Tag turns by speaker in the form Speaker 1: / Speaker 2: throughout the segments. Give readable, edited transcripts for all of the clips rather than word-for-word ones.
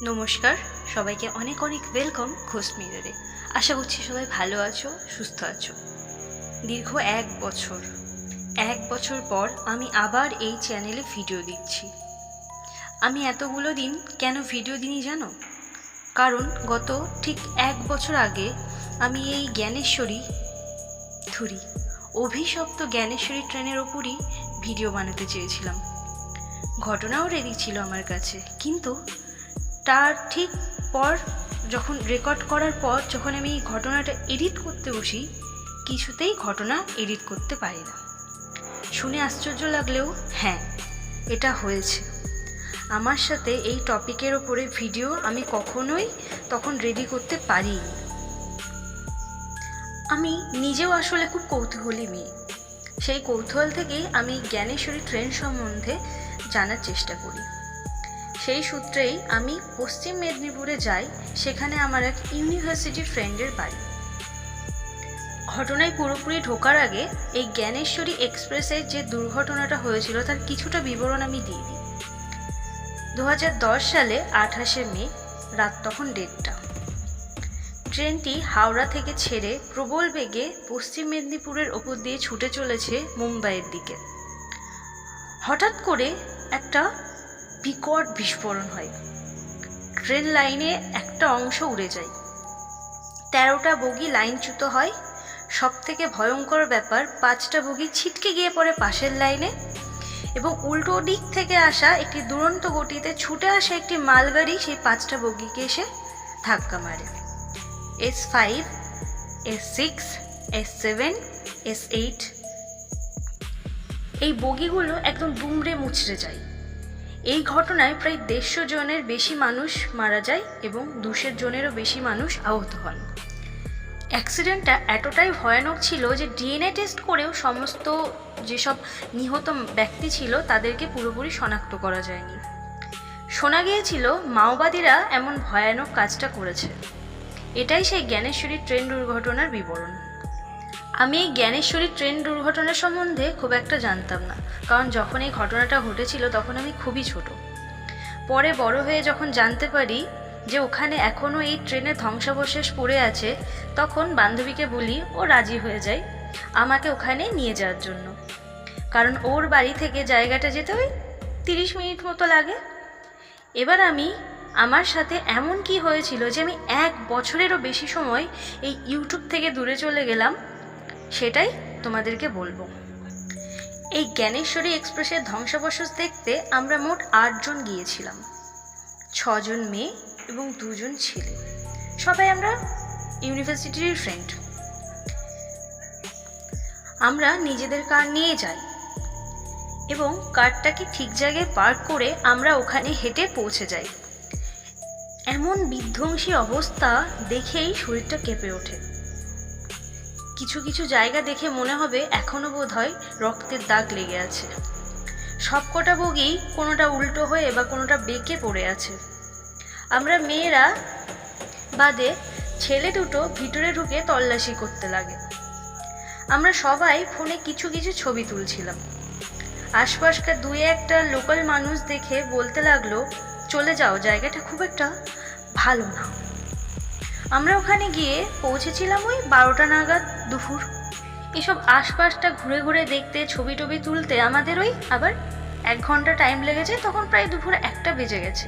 Speaker 1: নমস্কার, সবাইকে অনেক অনেক ওয়েলকাম খোঁজ মিররে। আশা করছি সবাই ভালো আছো, সুস্থ আছো। দীর্ঘ এক বছর পর আমি আবার এই চ্যানেলে ভিডিও দিচ্ছি। আমি এতগুলো দিন কেন ভিডিও দিইনি জানো? কারণ গত ঠিক 1 বছর আগে আমি এই অভিশপ্ত জ্ঞানেশ্বরী ট্রেনের ওপরই ভিডিও বানাতে চেয়েছিলাম। ঘটনাও রেডি ছিল আমার কাছে, কিন্তু তার ঠিক পর যখন রেকর্ড করার পর যখন আমি এই ঘটনাটা এডিট করতে বসি, কিছুতেই ঘটনা এডিট করতে পারি না। শুনে আশ্চর্য লাগলেও হ্যাঁ, এটা হয়েছে। আমার সাথে এই টপিকের ওপরে ভিডিও আমি কখনোই তখন রেডি করতে পারিনি। আমি নিজেও আসলে খুব কৌতূহলী মেয়ে। সেই কৌতূহল থেকেই আমি জ্ঞানেশ্বরী ট্রেন সম্বন্ধে জানার চেষ্টা করি। সেই সূত্রেই আমি পশ্চিম মেদিনীপুরে যাই। সেখানে আমার এক ইউনিভার্সিটি ফ্রেন্ডের বাড়ি। ঘটনায় পুরোপুরি ঢোকার আগে এই জ্ঞানেশ্বরী এক্সপ্রেসের যে দুর্ঘটনাটা হয়েছিল তার কিছুটা বিবরণ আমি দিয়ে দিই। 2010 সালে 28শে মে রাত তখন 1:30। ট্রেনটি হাওড়া থেকে ছেড়ে প্রবল বেগে পশ্চিম মেদিনীপুরের ওপর দিয়ে ছুটে চলেছে মুম্বাইয়ের দিকে। হঠাৎ করে একটা বিকট বিস্ফোরণ হয়। ট্রেন লাইনে একটা অংশ উড়ে যায়। 13টা বগি লাইনচ্যুত হয়। সব থেকে ভয়ঙ্কর ব্যাপার, 5টা বগি ছিটকে গিয়ে পড়ে পাশের লাইনে এবং উল্টো দিক থেকে আসা একটি দুরন্ত গতিতে ছুটে আসা একটি মালগাড়ি সেই 5টা বগিকে এসে ধাক্কা মারে। S5, S6, S7, S8 এই বগিগুলো একদম দুমড়ে মুচড়ে যায়। এই ঘটনায় প্রায় 150 জনের বেশি মানুষ মারা যায় এবং 200 জনেরও বেশি মানুষ আহত হন। অ্যাক্সিডেন্টটা এতটাই ভয়ানক ছিল যে ডিএনএ টেস্ট করেও সমস্ত যেসব নিহত ব্যক্তি ছিল তাদেরকে পুরোপুরি শনাক্ত করা যায়নি। শোনা গিয়েছিল মাওবাদীরা এমন ভয়ানক কাজটা করেছে। এটাই সেই জ্ঞানেশ্বরী ট্রেন দুর্ঘটনার বিবরণ। আমি এই জ্ঞানেশ্বরী ট্রেন দুর্ঘটনার সম্বন্ধে খুব একটা জানতাম না, কারণ যখন এই ঘটনাটা ঘটেছিল তখন আমি খুবই ছোট। পরে বড় হয়ে যখন জানতে পারি যে ওখানে এখনও এই ট্রেনের ধ্বংসাবশেষ পড়ে আছে, তখন বান্ধবীকে বলি, ও রাজি হয়ে যায় আমাকে ওখানে নিয়ে যাওয়ার জন্য। কারণ ওর বাড়ি থেকে জায়গাটা যেতে ওই 30 মিনিট মতো লাগে। এবার আমার সাথে এমন কি হয়েছিল যে আমি 1 বছরেরও বেশি সময় এই ইউটিউব থেকে দূরে চলে গেলাম, সেটাই তোমাদেরকে বলবো। এই জ্ঞানেশ্বরী এক্সপ্রেসের ধ্বংসাবশেষ দেখতে আমরা মোট 8 জন গিয়েছিলাম। 6 জন মেয়ে এবং 2 জন ছেলে। সবাই আমরা ইউনিভার্সিটির ফ্রেন্ড। আমরা নিজেদের কার নিয়ে যাই এবং কারটাকে ঠিক জায়গায় পার্ক করে আমরা ওখানে হেঁটে পৌঁছে যাই। এমন বিধ্বংসী অবস্থা দেখেই শরীরটা কেঁপে ওঠে। কিছু কিছু জায়গা দেখে মনে হবে এখনো বোধহয় রক্তের দাগ লেগে আছে। সবকটা বগি কোনোটা উল্টো হয়ে বা কোনোটা বেঁকে পড়ে আছে। আমরা মেয়েরা বাদে ছেলে দুটো ভিতরে ঢুকে তল্লাশি করতে লাগে। আমরা সবাই ফোনে কিছু কিছু ছবি তুলছিলাম। আশপাশকার 2-1টা লোকাল মানুষ দেখে বলতে লাগলো, চলে যাও, জায়গাটা খুব একটা ভালো না। আমরা ওখানে গিয়ে পৌঁছেছিলাম ওই 12টা নাগাদ দুপুর। এসব আশপাশটা ঘুরে ঘুরে দেখতে, ছবি টবি তুলতে আমাদের ওই আবার 1 ঘন্টা টাইম লেগেছে। তখন প্রায় দুপুর 1টা বেজে গেছে।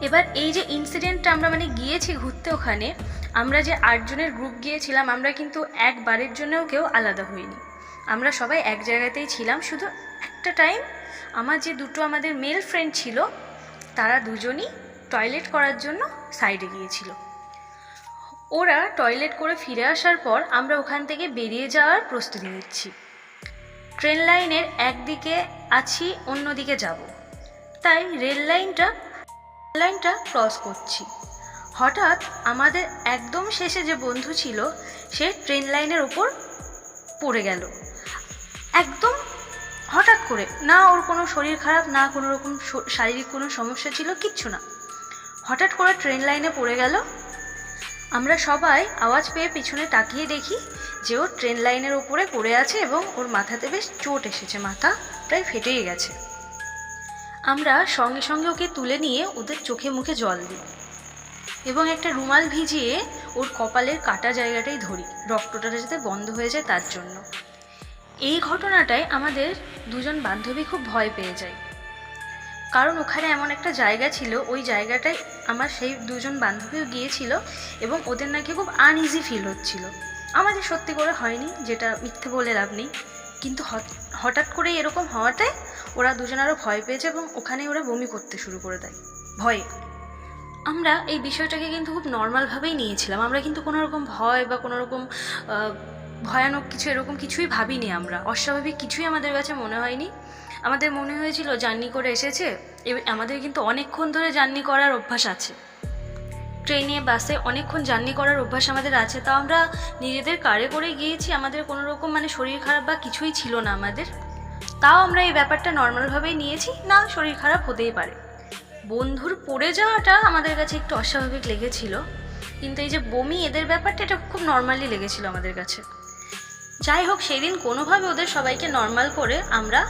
Speaker 1: এবার এই যে ইনসিডেন্টটা, আমরা গিয়েছি ঘুরতে ওখানে, আমরা যে 8 জনের গ্রুপ গিয়েছিলাম, আমরা কিন্তু একবারের জন্যও কেউ আলাদা হইনি। আমরা সবাই এক জায়গাতেই ছিলাম। শুধু একটা টাইম আমার যে দুটো আমাদের মেল ফ্রেন্ড ছিল, তারা দুজনই টয়লেট করার জন্য সাইডে গিয়েছিল। ওরা টয়লেট করে ফিরে আসার পর আমরা ওখান থেকে বেরিয়ে যাওয়ার প্রস্তুতি নিচ্ছি। ট্রেন লাইনের একদিকে আছি, অন্যদিকে যাব, তাই রেল লাইনটা ক্রস করছি। হঠাৎ আমাদের একদম শেষে যে বন্ধু ছিল, সে ট্রেন লাইনের ওপর পড়ে গেল। একদম হঠাৎ করে, না ওর কোনো শরীর খারাপ, না কোনো রকম শারীরিক কোনো সমস্যা ছিল, কিচ্ছু না। হঠাৎ করে ট্রেন লাইনে পড়ে গেল। আমরা সবাই আওয়াজ পেয়ে পিছনে তাকিয়ে দেখি যে ও ট্রেন লাইনের ওপরে পড়ে আছে এবং ওর মাথাতে বেশ চোট এসেছে, মাথা প্রায় ফেটেই গেছে। আমরা সঙ্গে সঙ্গে ওকে তুলে নিয়ে ওদের চোখে মুখে জল দিই এবং একটা রুমাল ভিজিয়ে ওর কপালের কাটা জায়গাটাই ধরি, রক্তটা যাতে বন্ধ হয়ে যায় তার জন্য। এই ঘটনাটায় আমাদের দুজন বান্ধবী খুব ভয় পেয়ে যায়, কারণ ওখানে এমন একটা জায়গা ছিল, ওই জায়গাটায় আমার সেই দুজন বান্ধবীও গিয়েছিল এবং ওদের নাকি খুব আনইজি ফিল হচ্ছিল। আমাদের সত্যি করে হয়নি, যেটা মিথ্যে বলে লাভ নেই, কিন্তু হঠাৎ করে এরকম হওয়াটায় ওরা দুজন আরও ভয় পেয়েছে এবং ওখানে ওরা বমি করতে শুরু করে দেয় ভয়ে। আমরা এই বিষয়টাকে কিন্তু খুব নর্মালভাবেই নিয়েছিলাম, আমরা কিন্তু কোনো রকম ভয় বা কোনো রকম ভয়ানক কিছু এরকম কিছুই ভাবিনি, আমরা অস্বাভাবিক কিছুই আমাদের কাছে মনে হয়নি। আমাদের মনে হয়েছিল জার্নি করে এসেছে, আমাদের কিন্তু অনেকক্ষণ ধরে জার্নি করার অভ্যাস আছে, ট্রেনে বাসে অনেকক্ষণ জার্নি করার অভ্যাস আমাদের আছে, তাও আমরা নিজেদের কারে করে গিয়েছি, আমাদের কোনো রকম মানে শরীর খারাপ বা কিছুই ছিল না আমাদের, তাও আমরা এই ব্যাপারটা নর্মালভাবেই নিয়েছি, না শরীর খারাপ হতেই পারে। বন্ধুর পড়ে যাওয়াটা আমাদের কাছে একটু অস্বাভাবিক লেগেছিল, কিন্তু এই যে বমি এদের ব্যাপারটা এটা খুব নর্মালি লেগেছিল আমাদের কাছে। যাই হোক, সেদিন কোনোভাবে ওদের সবাইকে নর্মাল করে আমরা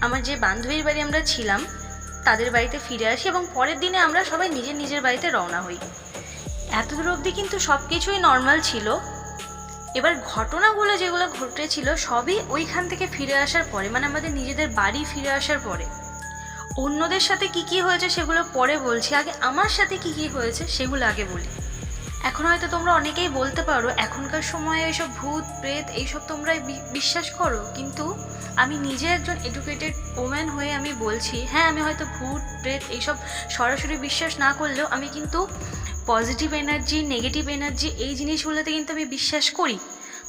Speaker 1: আমার যে বান্ধবীর বাড়ি আমরা ছিলাম তাদের বাড়িতে ফিরে আসি এবং পরের দিনে আমরা সবাই নিজের নিজের বাড়িতে রওনা হই। এতদূর অবধি কিন্তু সব কিছুই নর্মাল ছিল। এবার ঘটনাগুলো যেগুলো ঘটেছিল সবই ওইখান থেকে ফিরে আসার পরে, মানে আমাদের নিজেদের বাড়ি ফিরে আসার পরে। অন্যদের সাথে কি কি হয়েছে সেগুলো পরে বলছি, আগে আমার সাথে কি কি হয়েছে সেগুলো আগে বলি। এখন হয়তো তোমরা অনেকেই বলতে পারো এখনকার সময়ে এইসব ভূত প্রেত এইসব তোমরা বিশ্বাস করো, কিন্তু আমি নিজে একজন এডুকেটেড ওম্যান হয়ে আমি বলছি, হ্যাঁ আমি হয়তো ভূত প্রেত এইসব সরাসরি বিশ্বাস না করলেও আমি কিন্তু পজিটিভ এনার্জি, নেগেটিভ এনার্জি এই জিনিসগুলোতে কিন্তু আমি বিশ্বাস করি,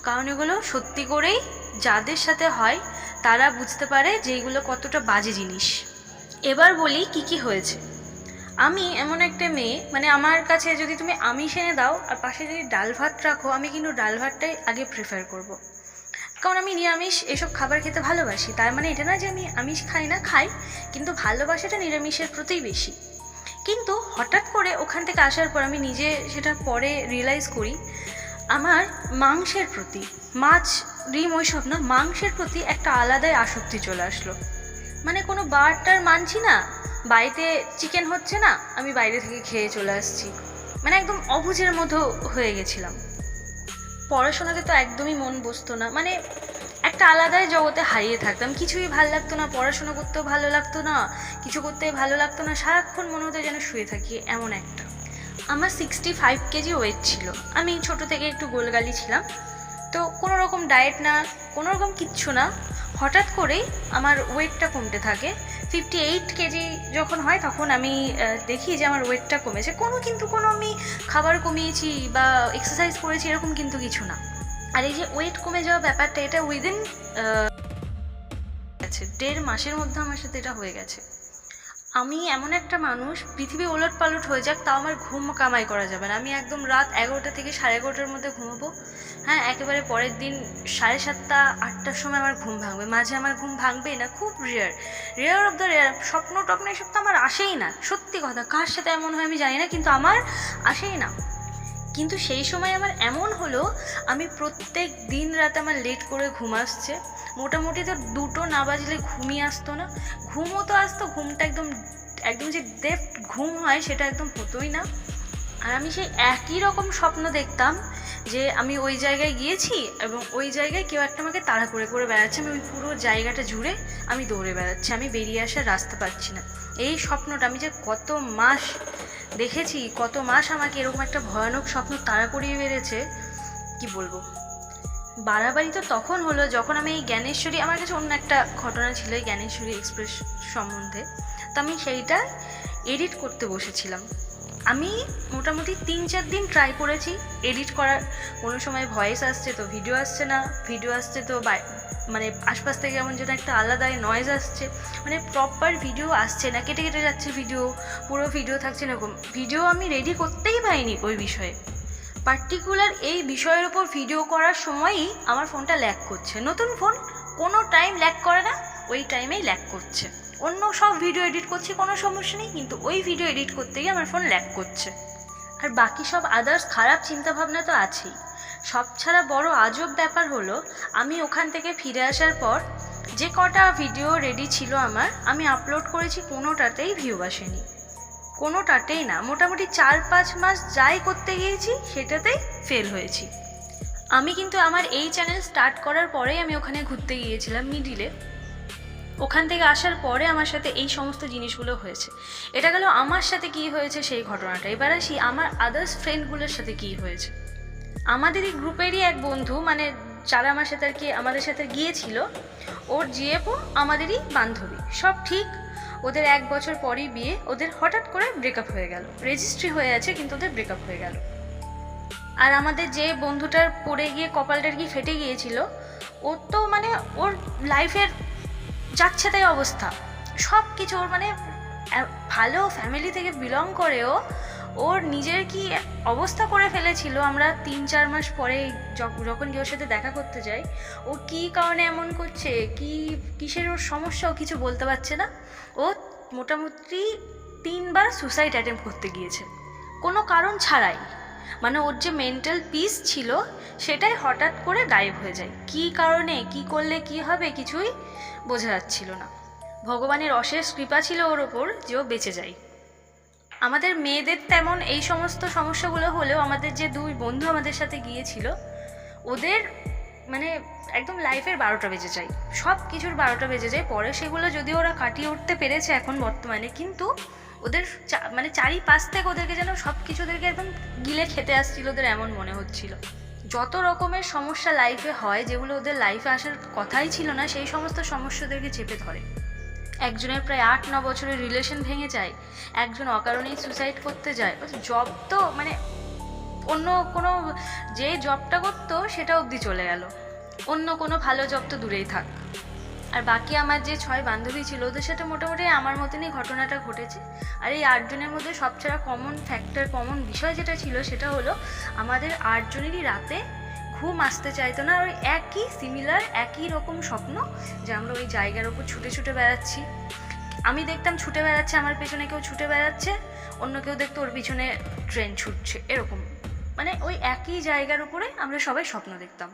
Speaker 1: কারণ এগুলো সত্যি করেই যাদের সাথে হয় তারা বুঝতে পারে যে এগুলো কতটা বাজে জিনিস। এবার বলি কি কি হয়েছে। আমি এমন একটা মেয়ে, মানে আমার কাছে যদি তুমি আমিষ এনে দাও আর পাশে যদি ডাল ভাত রাখো, আমি কিন্তু ডাল ভাতটাই আগে প্রেফার করব, কারণ আমি নিরামিষ এসব খাবার খেতে ভালোবাসি। তার মানে এটা না যে আমি আমিষ খাই না, খাই, কিন্তু ভালোবাসাটা নিরামিষের প্রতিই বেশি। কিন্তু হঠাৎ করে ওখান থেকে আসার পর আমি নিজে সেটা পরে রিয়েলাইজ করি, আমার মাংসের প্রতি, মাছ ডিম ওইসব না, মাংসের প্রতি একটা আলাদাই আসক্তি চলে আসলো। মানে কোনো বারটার মানছি না, বাড়িতে চিকেন হচ্ছে না, আমি বাইরে থেকে খেয়ে চলে আসছি, মানে একদম অবুঝের মতো হয়ে গেছিলাম। পড়াশোনাতে তো একদমই মন বসতো না, মানে একটা আলাদাই জগতে হারিয়ে থাকতাম, কিছুই ভালো লাগতো না, পড়াশোনা করতেও ভালো লাগতো না, কিছু করতেই ভালো লাগতো না, সারাক্ষণ মনে হতো যেন শুয়ে থাকি এমন একটা। আমার 65 কেজি ওয়েট ছিল, আমি ছোট থেকে একটু গোলগালি ছিলাম, তো কোনো রকম ডায়েট না, কোনো রকম কিচ্ছু না, হঠাৎ করেই আমার ওয়েটটা কমতে থাকে। 58 কেজি যখন হয় তখন আমি দেখি যে আমার ওয়েটটা কমেছে, কিন্তু কোনো আমি খাবার কমিয়েছি বা এক্সারসাইজ করেছি এরকম কিন্তু কিছু না। আর এই যে ওয়েট কমে যাওয়া ব্যাপারটা, এটা উইদিন 1.5 মাসের মধ্যে আমার সাথে এটা হয়ে গেছে। আমি এমন একটা মানুষ, পৃথিবী ওলট পালট হয়ে যাক তাও আমার ঘুম কামাই করা যাবে না, আমি একদম রাত 11টা থেকে 11:30টার মধ্যে ঘুমাবো। হ্যাঁ, একেবারে পরের দিন 7:30, 8টার সময় আমার ঘুম ভাঙবে, মাঝে আমার ঘুম ভাঙবে না, খুব রেয়ার অফ দ্য রেয়ার। স্বপ্ন টপ্ন এসব তো আমার আসেই না, সত্যি কথা, কার সাথে এমন হয় আমি জানি না, কিন্তু আমার আসেই না। কিন্তু সেই সময় আমার এমন হলো, আমি প্রত্যেক দিন রাতে আমার লেট করে ঘুম আসছে, মোটামুটি তো 2টো না বাজলে ঘুমই আসতো না, ঘুমও তো আসতো, ঘুমটা একদম একদম যে ডেপ্থ ঘুম হয় সেটা একদম হতোই না। আর আমি সেই একই রকম স্বপ্ন দেখতাম যে আমি ওই জায়গায় গিয়েছি এবং ওই জায়গায় কেউ একটা আমাকে তাড়া করে করে বেড়াচ্ছে, আমি ওই পুরো জায়গাটা জুড়ে আমি দৌড়ে বেড়াচ্ছি, আমি বেরিয়ে আসার রাস্তা পাচ্ছি না। এই স্বপ্নটা আমি যে কত মাস দেখেছি, কত মাস আমাকে এরকম একটা ভয়ানক স্বপ্ন তাড়া করিয়ে বেড়েছে, কি বলবো। বাড়াবাড়ি তো তখন হলো যখন আমি এই জ্ঞানেশ্বরী, আমার কাছে অন্য একটা ঘটনা ছিল এই জ্ঞানেশ্বরী এক্সপ্রেস সম্বন্ধে, তো আমি সেইটা এডিট করতে বসেছিলাম। আমি মোটামুটি 3-4 দিন ট্রাই করেছি এডিট করার, কোনো সময় ভয়েস আসছে তো ভিডিও আসছে না, ভিডিও আসছে তো মানে আশপাশ থেকে এমন যেন একটা আলাদাই নয়েজ আসছে, মানে প্রপার ভিডিও আসছে না, কেটে কেটে যাচ্ছে ভিডিও, পুরো ভিডিও থাকছে এরকম। ভিডিও আমি রেডি করতেই পারিনি ওই বিষয়ে, পার্টিকুলার এই বিষয়ের ওপর ভিডিও করার সময়ই আমার ফোনটা ল্যাগ করছে। নতুন ফোন, কোনো টাইম ল্যাগ করে না, ওই টাইমেই ল্যাগ করছে। অন্য সব ভিডিও এডিট করছি কোনো সমস্যা নেই, কিন্তু ওই ভিডিও এডিট করতে গিয়ে আমার ফোন ল্যাগ করছে। আর বাকি সব আদার্স খারাপ চিন্তাভাবনা তো আছেই। সব ছাড়া বড় আজব ব্যাপার হলো, আমি ওখান থেকে ফিরে আসার পর যে কটা ভিডিও রেডি ছিল আমার, আমি আপলোড করেছি, কোনোটাতেই ভিউ আসেনি, কোনোটাতেই না। মোটামুটি 4-5 মাস যাই করতে গিয়েছি সেটাতেই ফেল হয়েছি। আমি কিন্তু আমার এই চ্যানেল স্টার্ট করার পরেই আমি ওখানে ঘুরতে গিয়েছিলাম মিডিলে। ওখান থেকে আসার পরে আমার সাথে এই সমস্ত জিনিসগুলো হয়েছে। এটা গেল আমার সাথে কি হয়েছে সেই ঘটনাটা। এবার আসি আমার আদার্স ফ্রেন্ডগুলোর সাথে কি হয়েছে। আমাদেরই গ্রুপেরই এক বন্ধু, মানে যারা আমার সাথে আর কি আমাদের সাথে গিয়েছিল, ওর জিএফও আমাদেরই বান্ধবী, সব ঠিক। ওদের 1 বছর পরই বিয়ে, ওদের হঠাৎ করে ব্রেকআপ হয়ে গেল। রেজিস্ট্রি হয়ে আছে কিন্তু ওদের ব্রেকআপ হয়ে গেল। আর আমাদের যে বন্ধুটার পড়ে গিয়ে কপালটার কি ফেটে গিয়েছিল, ওর তো মানে ওর লাইফের যাচ্ছে তাই অবস্থা, সব কিছু ওর মানে ভালো ফ্যামিলি থেকে বিলং করেও ওর নিজের কি অবস্থা করে ফেলেছিল। আমরা 3-4 মাস পরে যখন ওর সাথে দেখা করতে যাই, ও কী কারণে এমন করছে, কিসের ওর সমস্যা, ও কিছু বলতে পারছে না। ও মোটামুটি 3 বার সুসাইড অ্যাটেম্প্ট করতে গিয়েছে, কোনো কারণ ছাড়াই। মানে ওর যে মেন্টাল পিস ছিল সেটাই হঠাৎ করে গায়েব হয়ে যায়। কী কারণে, কী করলে কী হবে, কিছুই বোঝা যাচ্ছিল না। ভগবানের অশেষ কৃপা ছিল ওর ওপর যে ও বেঁচে যায়। আমাদের মেয়েদের তেমন এই সমস্ত সমস্যাগুলো হলেও আমাদের যে 2 বন্ধু আমাদের সাথে গিয়েছিল, ওদের মানে একদম লাইফের 12টা বেজে যায়, সব কিছুর 12টা বেজে যায়। পরে সেগুলো যদিও ওরা কাটিয়ে উঠতে পেরেছে এখন বর্তমানে, কিন্তু ওদের মানে চারিপাশ থেকে ওদেরকে যেন সব কিছু ওদেরকে একদম গিলে খেতে আসছিল, ওদের এমন মনে হচ্ছিল। যত রকমের সমস্যা লাইফে হয়, যেগুলো ওদের লাইফে আসার কথাই ছিল না, সেই সমস্ত সমস্যা ওদেরকে চেপে ধরে। একজনের প্রায় 8-9 বছরের রিলেশন ভেঙে যায়, একজন অকারণেই সুসাইড করতে যায়। জব তো মানে অন্য কোনো যে জবটা করতো সেটা অবধি চলে গেল, অন্য কোনো ভালো জব তো দূরেই থাক। আর বাকি আমার যে 6 বান্ধবী ছিল, ওদের সাথে মোটামুটি আমার মতনই ঘটনাটা ঘটেছে। আর এই 8 জনের মধ্যে সবচেয়ে কমন ফ্যাক্টর, কমন বিষয় যেটা ছিল সেটা হলো আমাদের 8 জনেরই রাতে ঘুম আসতে চাইতো না। ওই একই সিমিলার, একই রকম স্বপ্ন যে আমরা ওই জায়গার ওপর ছুটে ছুটে বেড়াচ্ছি। আমি দেখতাম ছুটে বেড়াচ্ছে, আমার পেছনে কেউ ছুটে বেড়াচ্ছে, অন্য কেউ দেখতো ওর পিছনে ট্রেন ছুটছে, এরকম। মানে ওই একই জায়গার উপরে আমরা সবাই স্বপ্ন দেখতাম।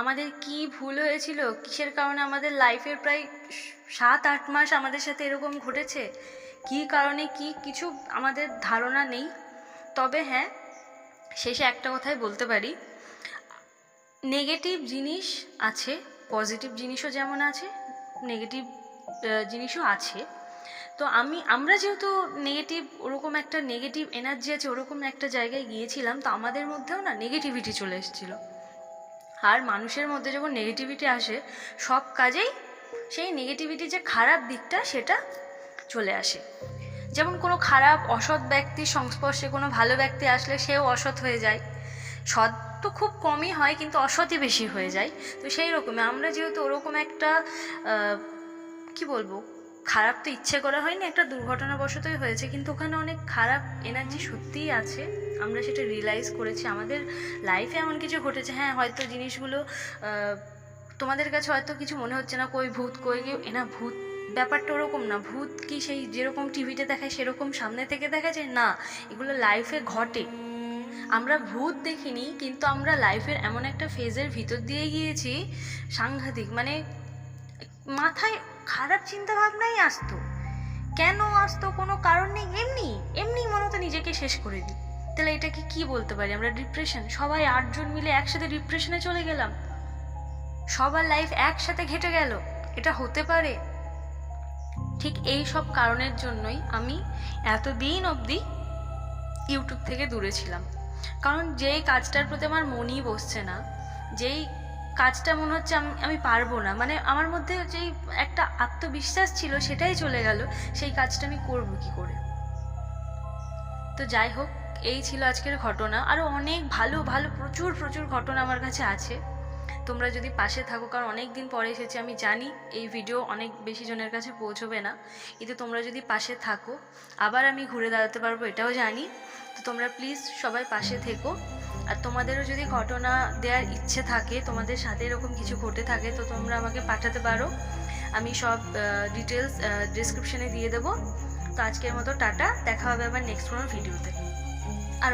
Speaker 1: আমাদের কি ভুল হয়েছিল, কিসের কারণে আমাদের লাইফের প্রায় 7-8 মাস আমাদের সাথে এরকম ঘটেছে, কী কারণে কি কিছু আমাদের ধারণা নেই। তবে হ্যাঁ, শেষে একটা কথাই বলতে পারি, নেগেটিভ জিনিস আছে, পজিটিভ জিনিসও যেমন আছে, নেগেটিভ জিনিসও আছে। তো আমরা যেহেতু নেগেটিভ, ওরকম একটা নেগেটিভ এনার্জি আছে, ওরকম একটা জায়গায় গিয়েছিলাম, তো আমাদের মধ্যেও না নেগেটিভিটি চলে এসেছিলো। আর মানুষের মধ্যে যখন নেগেটিভিটি আসে, সব কাজেই সেই নেগেটিভিটি যে খারাপ দিকটা সেটা চলে আসে। যেমন কোনো খারাপ অসৎ ব্যক্তির সংস্পর্শে কোনো ভালো ব্যক্তি আসলে সেও অসৎ হয়ে যায়। সৎ তো খুব কমই হয়, কিন্তু অসৎই বেশি হয়ে যায়। তো সেই রকমই আমরা যেহেতু ওরকম একটা কি বলবো, খারাপ তো ইচ্ছে করা হয়নি, একটা দুর্ঘটনাবশতই হয়েছে, কিন্তু ওখানে অনেক খারাপ এনার্জি সত্যিই আছে। আমরা সেটা রিয়েলাইজ করেছি, আমাদের লাইফে এমন কিছু ঘটেছে। হ্যাঁ, হয়তো জিনিসগুলো তোমাদের কাছে হয়তো কিছু মনে হচ্ছে না, কই ভূত, কই কেউ এনা ভূত, ব্যাপারটা ওরকম না। ভূত কি সেই যেরকম টিভিতে দেখায় সেরকম সামনে থেকে দেখা যায় না, এগুলো লাইফে ঘটে। আমরা ভূত দেখিনি, কিন্তু আমরা লাইফের এমন একটা ফেজের ভিতর দিয়ে গিয়েছি সাংঘাতিক, মানে মাথায় খারাপ চিন্তা ভাবনাই আসতো। কেন আসতো কোনো কারণ নেই, এমনি এমনি মনে হতো নিজেকে শেষ করে দিই। তাহলে এটাকে কি বলতে পারি আমরা? ডিপ্রেশন। সবাই 8 জন মিলে একসাথে ডিপ্রেশনে চলে গেলাম, সবার লাইফ একসাথে ঘেটে গেল, এটা হতে পারে? ঠিক এই সব কারণের জন্যই আমি এতদিন অবধি ইউটিউব থেকে দূরে ছিলাম। কারণ যেই কাজটার প্রতি আমার মনই বসছে না, যেই কাজটা মনে হচ্ছে আমি পারবো না, মানে আমার মধ্যে যেই একটা আত্মবিশ্বাস ছিল সেটাই চলে গেল, সেই কাজটা আমি করব কি করে? তো যাই হোক, এই ছিল আজকের ঘটনা। আরও অনেক ভালো ভালো প্রচুর প্রচুর ঘটনা আমার কাছে আছে। তোমরা যদি পাশে থাকো, কারণ অনেক দিন পরে এসেছি, আমি জানি এই ভিডিও অনেক বেশি জনের কাছে পৌঁছবে না, কিন্তু তোমরা যদি পাশে থাকো আবার আমি ঘুরে দাঁড়াতে পারবো, এটাও জানি। তো তোমরা প্লিজ সবাই পাশে থেকো। আর তোমাদেরও যদি ঘটনা দেওয়ার ইচ্ছে থাকে, তোমাদের সাথে এরকম কিছু ঘটে থাকে, তো তোমরা আমাকে পাঠাতে পারো, আমি সব ডিটেলস ডিসক্রিপশনে দিয়ে দেবো। তো আজকের মতো টাটা, দেখা হবে আবার নেক্সট কোনো ভিডিওতে। আর